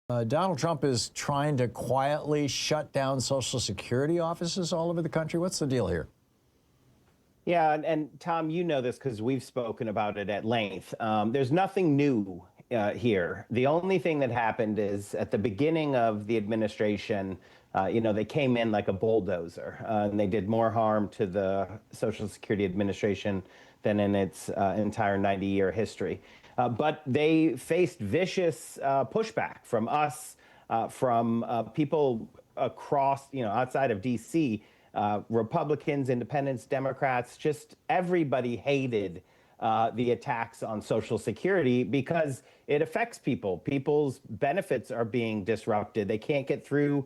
Donald Trump is trying to quietly shut down Social Security offices all over the country. What's the deal here? Yeah, and Tom, you know this because we've spoken about it at length. There's nothing new here. The only thing that happened is at the beginning of the administration, they came in like a bulldozer, and they did more harm to the Social Security Administration than in its entire 90-year history. But they faced vicious pushback from us, from people across, outside of D.C., Republicans, independents, Democrats, just everybody hated the attacks on Social Security because it affects people. People's benefits are being disrupted. They can't get through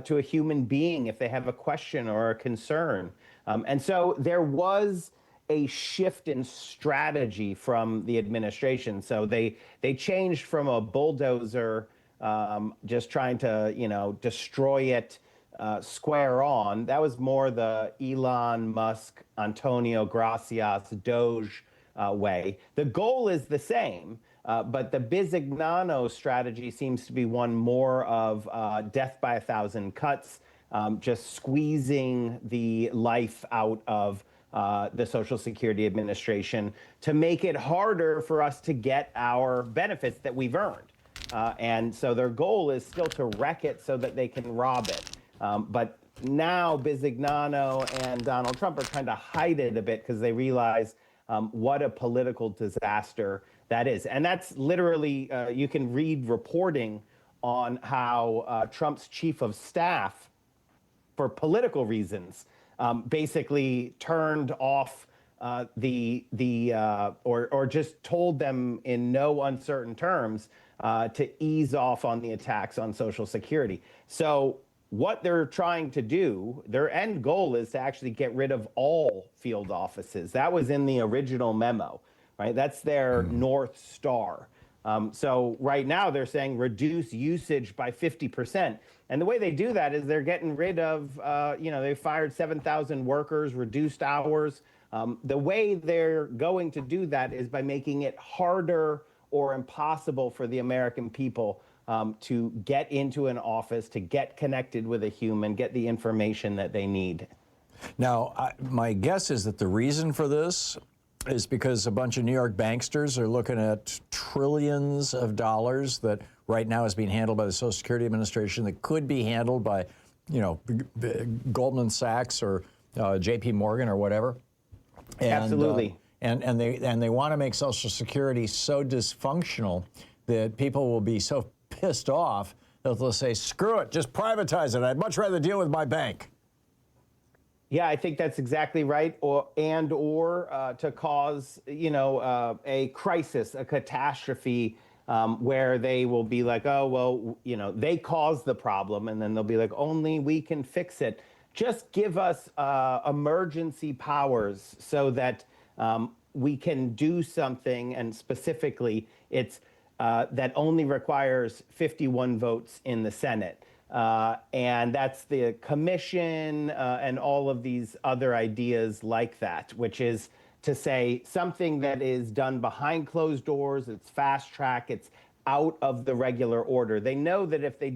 to a human being if they have a question or a concern. And so there was a shift in strategy from the administration. So they changed from a bulldozer, just trying to, destroy it, square on. That was more the Elon Musk, Antonio Gracias, Doge way. The goal is the same, but the Bisignano strategy seems to be one more of death by 1,000 cuts, just squeezing the life out of the Social Security Administration to make it harder for us to get our benefits that we've earned. And so their goal is still to wreck it so that they can rob it. But now Bisignano and Donald Trump are trying to hide it a bit because they realize what a political disaster that is. And that's literally, you can read reporting on how Trump's chief of staff, for political reasons, basically turned off or just told them in no uncertain terms to ease off on the attacks on Social Security. So what they're trying to do, their end goal is to actually get rid of all field offices. That was in the original memo, right? That's their North Star. So right now they're saying reduce usage by 50%. And the way they do that is they're getting rid of, they fired 7,000 workers, reduced hours. The way they're going to do that is by making it harder or impossible for the American people to get into an office, to get connected with a human, get the information that they need. Now, my guess is that the reason for this is because a bunch of New York banksters are looking at trillions of dollars that right now is being handled by the Social Security Administration that could be handled by, Goldman Sachs or J.P. Morgan or whatever. And, absolutely. And they want to make Social Security so dysfunctional that people will be so pissed off that they'll say, screw it, just privatize it. I'd much rather deal with my bank. Yeah, I think that's exactly right. Or to cause, a crisis, a catastrophe, where they will be like, oh, well, they caused the problem. And then they'll be like, only we can fix it. Just give us emergency powers so that we can do something. And specifically, it's that only requires 51 votes in the Senate. And that's the commission and all of these other ideas like that, which is to say something that is done behind closed doors, it's fast track, it's out of the regular order. They know that if they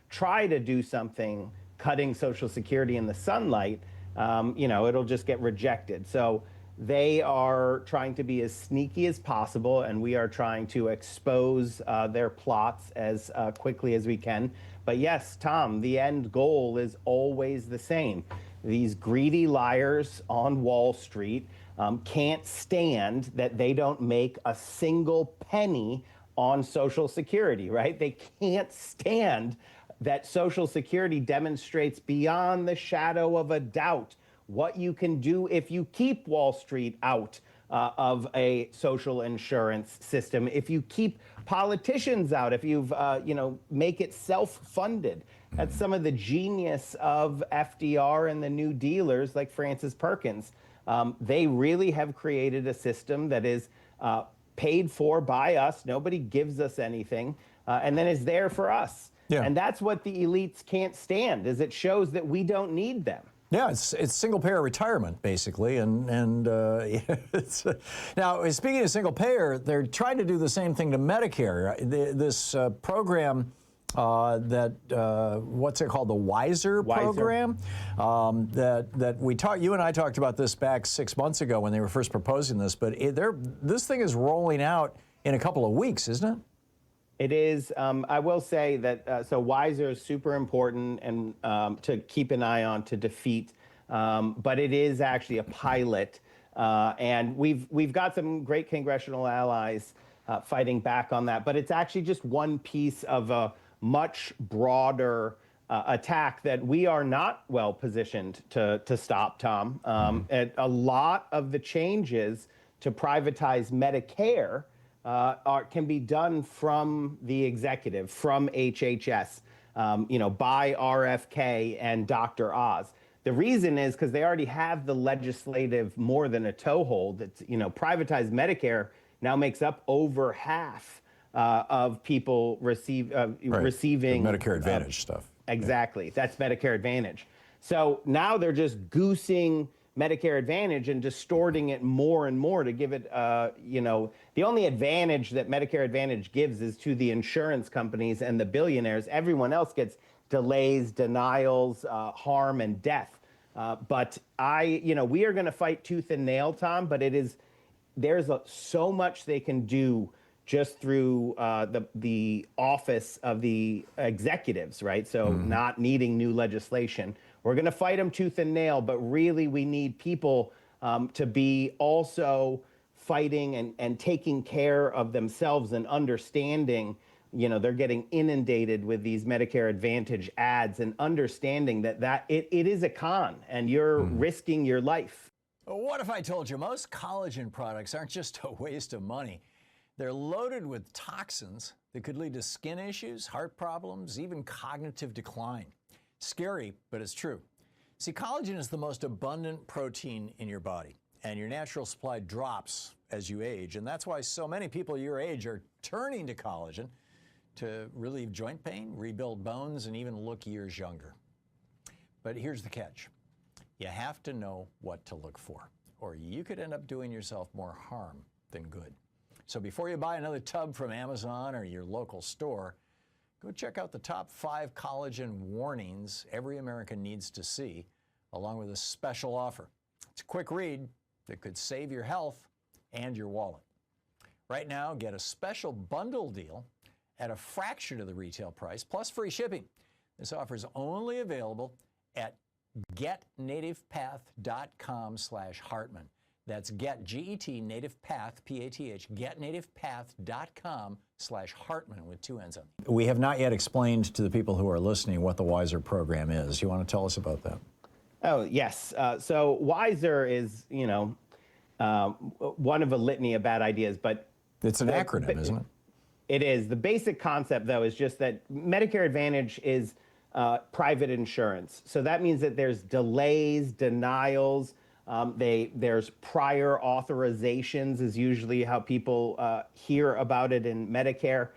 try to do something cutting Social Security in the sunlight, it'll just get rejected. So they are trying to be as sneaky as possible, and we are trying to expose their plots as quickly as we can. But yes, Tom, the end goal is always the same. These greedy liars on Wall Street can't stand that they don't make a single penny on Social Security, right? They can't stand that Social Security demonstrates beyond the shadow of a doubt what you can do if you keep Wall Street out of a social insurance system, if you keep politicians out, if you've, make it self-funded. That's some of the genius of FDR and the New Dealers like Francis Perkins. They really have created a system that is paid for by us. Nobody gives us anything, and then is there for us. Yeah. And that's what the elites can't stand, is it shows that we don't need them. Yeah, it's single-payer retirement, basically, and now, speaking of single-payer, they're trying to do the same thing to Medicare. This program what's it called, the Wiser program, that you and I talked about this back 6 months ago when they were first proposing this, but this thing is rolling out in a couple of weeks, isn't it? It is. I will say that so Wiser is super important and to keep an eye on to defeat, but it is actually a pilot, and we've got some great congressional allies fighting back on that. But it's actually just one piece of a much broader attack that we are not well positioned to stop, Tom. A lot of the changes to privatize Medicare can be done from the executive, from HHS, by RFK and Dr. Oz. The reason is because they already have the legislative more than a toehold. It's, privatized Medicare now makes up over half of people receiving the Medicare Advantage stuff. Exactly. That's Medicare Advantage. So now they're just goosing Medicare Advantage and distorting it more and more to give it, the only advantage that Medicare Advantage gives is to the insurance companies and the billionaires. Everyone else gets delays, denials, harm, and death. But we are going to fight tooth and nail, Tom, but there's so much they can do just through the office of the executives, right? So not needing new legislation. We're going to fight them tooth and nail, but really we need people to be also fighting and taking care of themselves and understanding, they're getting inundated with these Medicare Advantage ads and understanding that it is a con and you're risking your life. What if I told you most collagen products aren't just a waste of money? They're loaded with toxins that could lead to skin issues, heart problems, even cognitive decline. Scary, but it's true. See, collagen is the most abundant protein in your body, and your natural supply drops as you age, and that's why so many people your age are turning to collagen to relieve joint pain, rebuild bones, and even look years younger. But here's the catch. You have to know what to look for, or you could end up doing yourself more harm than good. So before you buy another tub from Amazon or your local store, go check out the top 5 collagen warnings every American needs to see, along with a special offer. It's a quick read that could save your health and your wallet. Right now, get a special bundle deal at a fraction of the retail price, plus free shipping. This offer is only available at getnativepath.com/Hartmann. That's get, G-E-T, nativepath, P-A-T-H, getnativepath.com/Hartmann with 2 N's on it. We have not yet explained to the people who are listening what the Wiser program is. You want to tell us about that? Oh, yes. So Wiser is, one of a litany of bad ideas, but it's an acronym, isn't it? It is. The basic concept, though, is just that Medicare Advantage is private insurance. So that means that there's delays, denials, there's prior authorizations is usually how people hear about it in Medicare,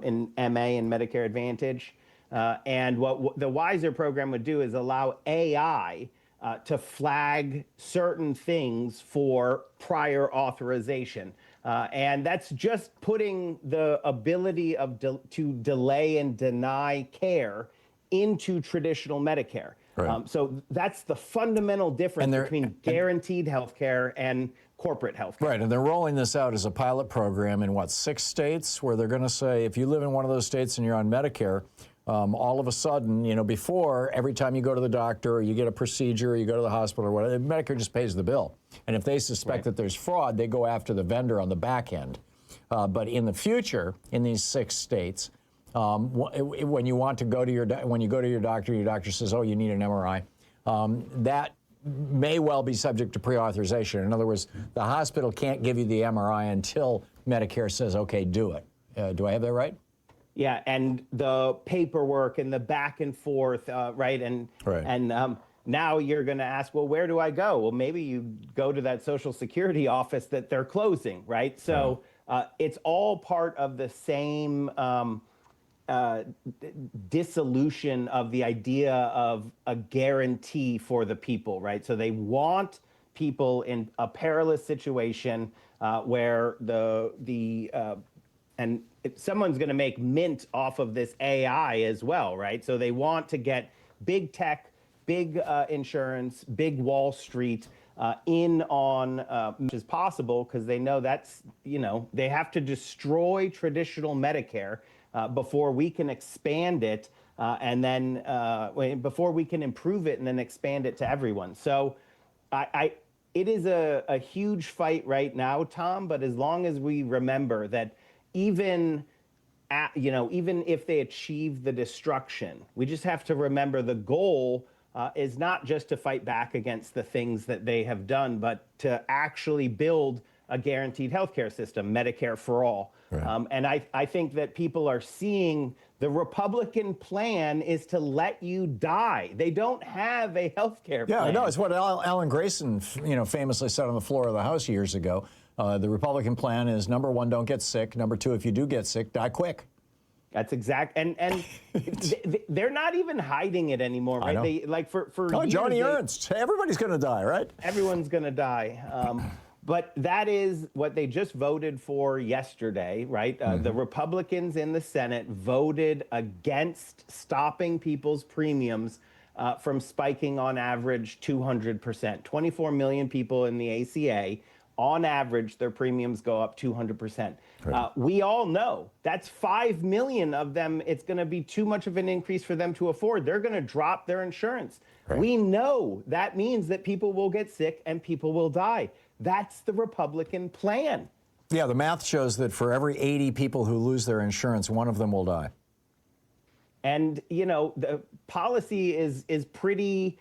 in MA and Medicare Advantage. And what the Wiser program would do is allow AI to flag certain things for prior authorization. And that's just putting the ability to delay and deny care into traditional Medicare. Right. So that's the fundamental difference between guaranteed health care and corporate health care. Right, and they're rolling this out as a pilot program in, 6 states, where they're going to say, if you live in one of those states and you're on Medicare, all of a sudden, before, every time you go to the doctor or you get a procedure or you go to the hospital or whatever, Medicare just pays the bill. And if they suspect that there's fraud, they go after the vendor on the back end. But in the future, in these 6 states, when you go to your doctor says, oh, you need an MRI, that may well be subject to pre-authorization. In other words, the hospital can't give you the MRI until Medicare says, okay, do it. Do I have that right? Yeah, and the paperwork and the back and forth, right? And now you're going to ask, well, where do I go? Well, maybe you go to that Social Security office that they're closing, right? So it's all part of the same dissolution of the idea of a guarantee for the people, right? So they want people in a perilous situation where and someone's going to make mint off of this AI as well, right? So they want to get big tech, big insurance, big Wall Street in on much as possible, because they know that's, they have to destroy traditional Medicare before we can expand it, and then before we can improve it and then expand it to everyone. So it is a huge fight right now, Tom, but as long as we remember that even if they achieve the destruction, we just have to remember the goal is not just to fight back against the things that they have done, but to actually build a guaranteed healthcare system, Medicare for all. Right. And I think that people are seeing the Republican plan is to let you die. They don't have a healthcare plan. Yeah, no, it's what Alan Grayson, famously said on the floor of the House years ago. The Republican plan is, number one, don't get sick. Number two, if you do get sick, die quick. That's exact, and they're not even hiding it anymore, right? They for years, Joni Ernst. Everybody's going to die, right? Everyone's going to die. But that is what they just voted for yesterday, right? The Republicans in the Senate voted against stopping people's premiums from spiking on average 200%. 24 million people in the ACA. On average, their premiums go up 200%. Right. We all know that's 5 million of them. It's going to be too much of an increase for them to afford. They're going to drop their insurance. Right. We know that means that people will get sick and people will die. That's the Republican plan. Yeah, the math shows that for every 80 people who lose their insurance, one of them will die. And, the policy is pretty,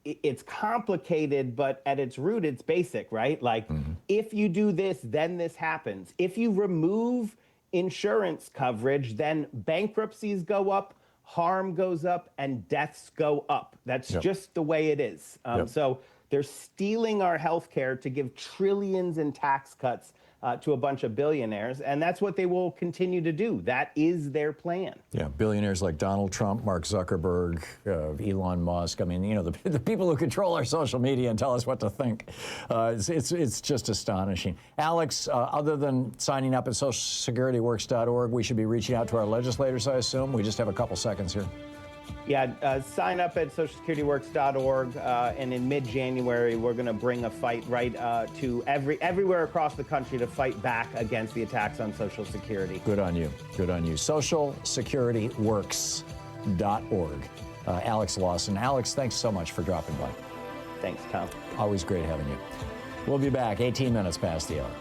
it's complicated, but at its root, it's basic, right? Like, if you do this, then this happens. If you remove insurance coverage, then bankruptcies go up, harm goes up, and deaths go up. That's just the way it is. So they're stealing our health care to give trillions in tax cuts to a bunch of billionaires, and that's what they will continue to do. That is their plan. Yeah, billionaires like Donald Trump, Mark Zuckerberg, Elon Musk. I mean, the people who control our social media and tell us what to think. It's just astonishing. Alex, other than signing up at socialsecurityworks.org, we should be reaching out to our legislators, I assume. We just have a couple seconds here. Yeah, sign up at socialsecurityworks.org, and in mid-January, we're going to bring a fight right to everywhere across the country to fight back against the attacks on Social Security. Good on you. Good on you. socialsecurityworks.org. Alex Lawson. Alex, thanks so much for dropping by. Thanks, Tom. Always great having you. We'll be back 18 minutes past the hour.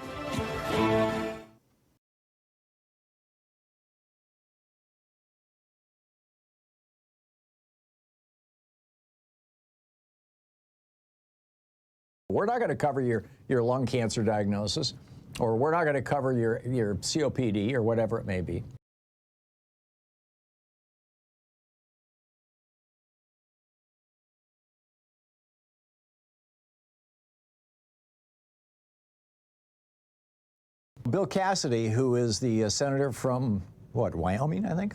We're not going to cover your lung cancer diagnosis, or we're not going to cover your COPD or whatever it may be. Bill Cassidy, who is the senator from, Wyoming, I think?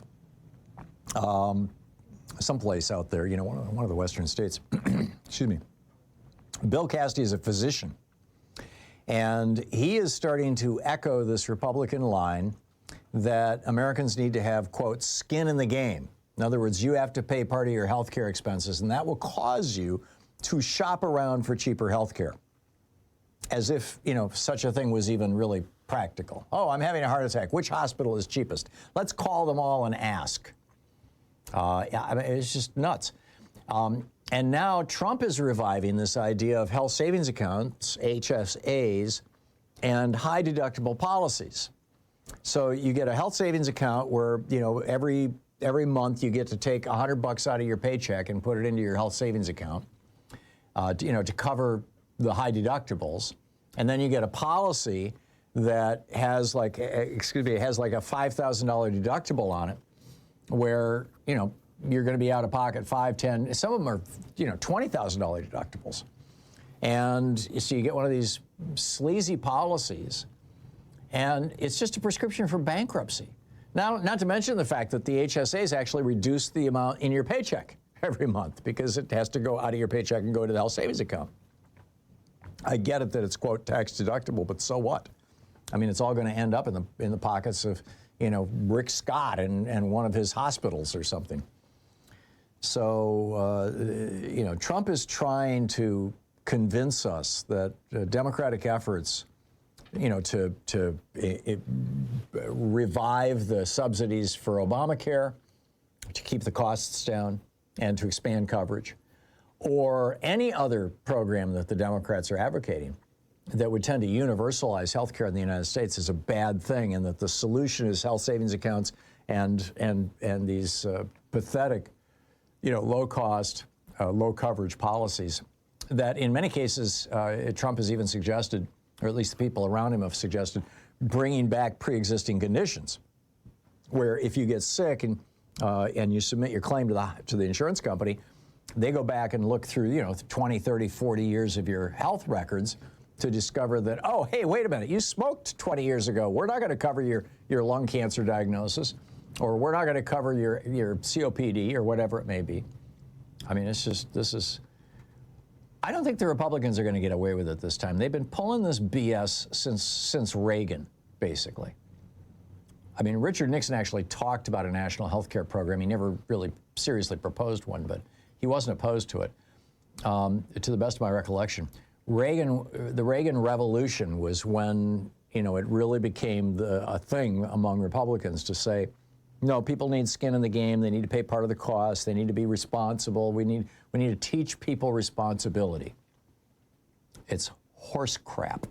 Someplace out there, one of the western states. Excuse me. Bill Cassidy is a physician, and he is starting to echo this Republican line that Americans need to have, quote, skin in the game. In other words, you have to pay part of your health care expenses, and that will cause you to shop around for cheaper health care. As if, such a thing was even really practical. Oh, I'm having a heart attack. Which hospital is cheapest? Let's call them all and ask. It's just nuts. And now Trump is reviving this idea of health savings accounts, HSAs, and high deductible policies. So you get a health savings account where, every month you get to take $100 out of your paycheck and put it into your health savings account, to cover the high deductibles. And then you get a policy that has like a $5,000 deductible on it, where, you're going to be out of pocket $5,000, $10,000. Some of them are, $20,000 deductibles. And so you get one of these sleazy policies, and it's just a prescription for bankruptcy. Now, not to mention the fact that the HSAs actually reduce the amount in your paycheck every month, because it has to go out of your paycheck and go to the health savings account. I get it that it's, quote, tax deductible, but so what? I mean, it's all going to end up in the pockets of, you know, Rick Scott and one of his hospitals or something. So, you know, Trump is trying to convince us that Democratic efforts, you know, to revive the subsidies for Obamacare, to keep the costs down, and to expand coverage, or any other program that the Democrats are advocating that would tend to universalize health care in the United States is a bad thing, and that the solution is health savings accounts and these pathetic, you know, low-cost, low-coverage policies that in many cases Trump has even suggested, or at least the people around him have suggested, bringing back pre-existing conditions, where if you get sick and you submit your claim to the insurance company, they go back and look through, you know, 20, 30, 40 years of your health records to discover that, oh, hey, wait a minute, you smoked 20 years ago. We're not going to cover your lung cancer diagnosis, or we're not going to cover your COPD or whatever it may be. I mean, it's just, this is, I don't think the Republicans are going to get away with it this time. They've been pulling this BS since Reagan, basically. I mean, Richard Nixon actually talked about a national health care program. He never really seriously proposed one, but he wasn't opposed to it, to the best of my recollection. The Reagan Revolution was when, you know, it really became a thing among Republicans to say, no, people need skin in the game. They need to pay part of the cost. They need to be responsible. We need to teach people responsibility. It's horse crap.